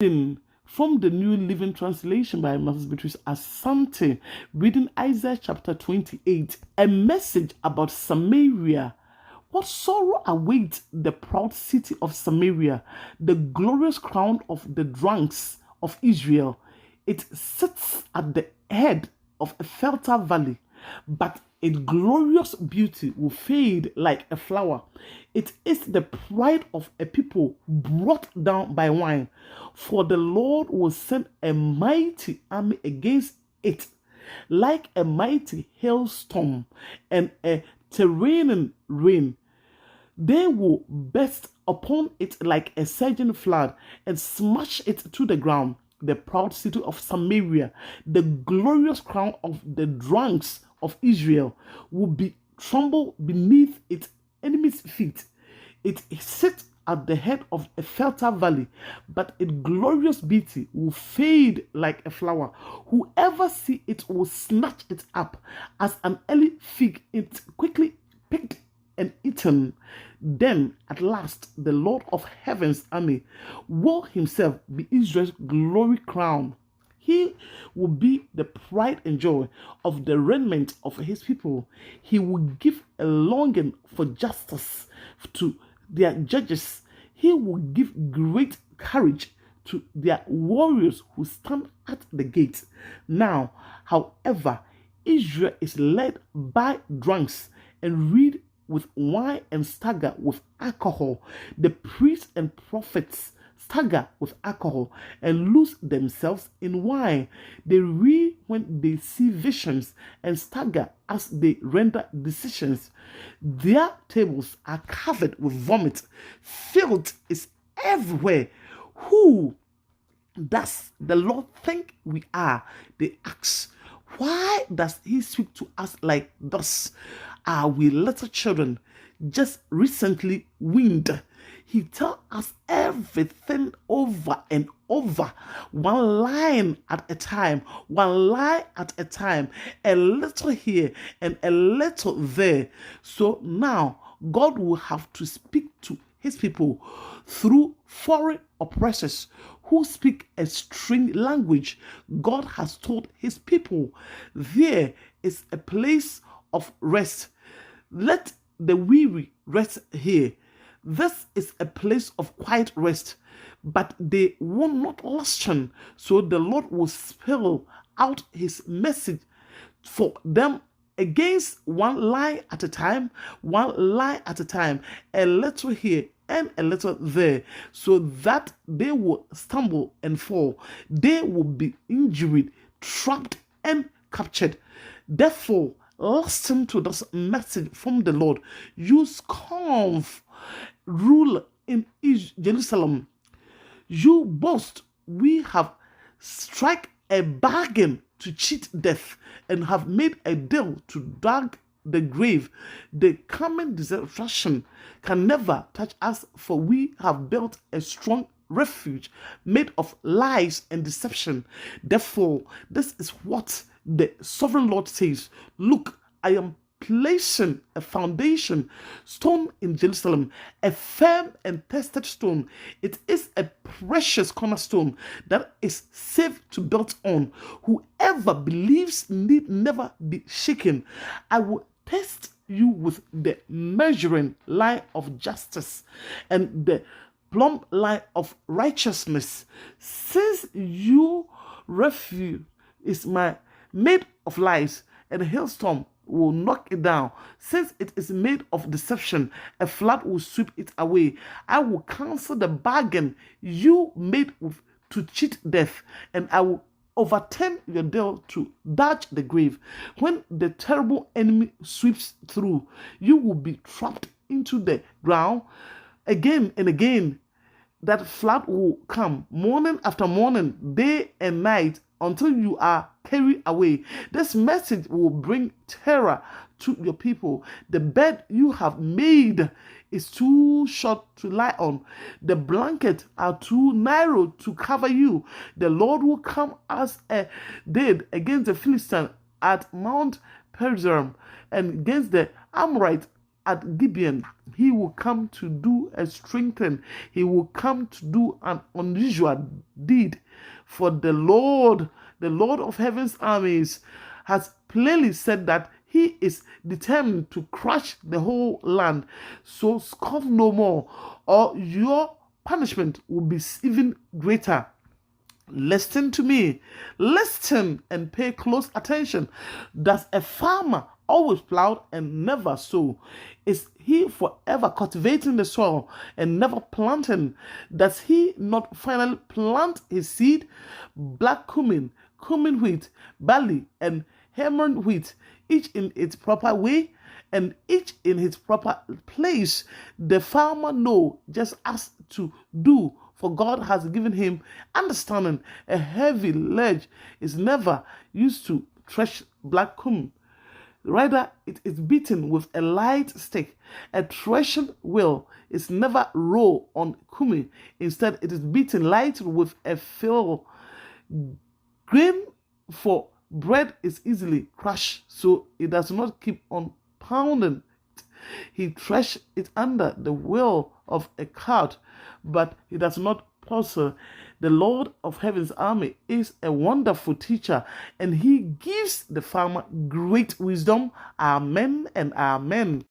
From the New Living Translation by Mrs. Beatrice Asante, reading Isaiah chapter 28, a message about Samaria. What sorrow awaits the proud city of Samaria, the glorious crown of the drunks of Israel. It sits at the head of a fertile valley, but its glorious beauty will fade like a flower. It is the pride of a people brought down by wine, for the Lord will send a mighty army against it, like a mighty hailstorm and a terrain rain. They will burst upon it like a surging flood and smash it to the ground. The proud city of Samaria, the glorious crown of the drunks of Israel, will be trampled beneath its enemies' feet. It sits at the head of a fertile valley, but its glorious beauty will fade like a flower. Whoever sees it will snatch it up as an early fig. It quickly picked and eaten. Then at last the Lord of heaven's army will himself be Israel's glory crown. He will be the pride and joy of the remnant of his people. He will give a longing for justice to their judges. He will give great courage to their warriors who stand at the gate. Now, however, Israel is led by drunks and read with wine and stagger with alcohol. The priests and prophets stagger with alcohol and lose themselves in wine. They reel when they see visions and stagger as they render decisions. Their tables are covered with vomit. Filth is everywhere. Who does the Lord think we are? They ask. Why does he speak to us like this? Are we little children just recently weaned? He tells us everything over and over, one line at a time, one lie at a time, a little here and a little there. So now God will have to speak to his people through foreign oppressors who speak a strange language. God has told his people, there is a place of rest. Let the weary rest here. This is a place of quiet rest, but they will not listen. So the Lord will spell out his message for them against one lie at a time, one lie at a time, a little here and a little there, so that they will stumble and fall. They will be injured, trapped, and captured. Therefore, listen to this message from the Lord. You scorn rule in Jerusalem. You boast, we have struck a bargain to cheat death and have made a deal to drag the grave. The coming destruction can never touch us, for we have built a strong refuge made of lies and deception. Therefore, this is what the sovereign Lord says. Look, I am placing a foundation stone in Jerusalem, a firm and tested stone. It is a precious cornerstone that is safe to build on. Whoever believes need never be shaken. I will test you with the measuring line of justice and the plumb line of righteousness. Since your refuge is made of lies, and a hailstorm will knock it down. Since it is made of deception, a flood will sweep it away. I will cancel the bargain you made to cheat death, and I will overturn your deal to dodge the grave. When the terrible enemy sweeps through, you will be trapped into the ground again and again. That flood will come morning after morning, day and night, until you are carried away. This message will bring terror to your people. The bed you have made is too short to lie on. The blankets are too narrow to cover you. The Lord will come as a did against the Philistines at Mount Perizim and against the Amorites at Gibeon, he will come to do a strengthen. He will come to do an unusual deed. For the Lord of heaven's armies, has plainly said that he is determined to crush the whole land. So scoff no more, or your punishment will be even greater. Listen to me. Listen and pay close attention. Does a farmer always plow and never sow? Is he forever cultivating the soil and never planting? Does he not finally plant his seed? Black cumin, cumin wheat, barley, and Hermon wheat, each in its proper way and each in its proper place. The farmer know just as to do, for God has given him understanding. A heavy ledge is never used to thresh black cumin. Rather, it is beaten with a light stick. A threshing wheel is never raw on cumin. Instead, it is beaten light with a flail. Grain for bread is easily crushed, so it does not keep on pounding. He threshes it under the wheel of a cart, but he does not puzzle. The Lord of heaven's army is a wonderful teacher, and he gives the farmer great wisdom. Amen and amen.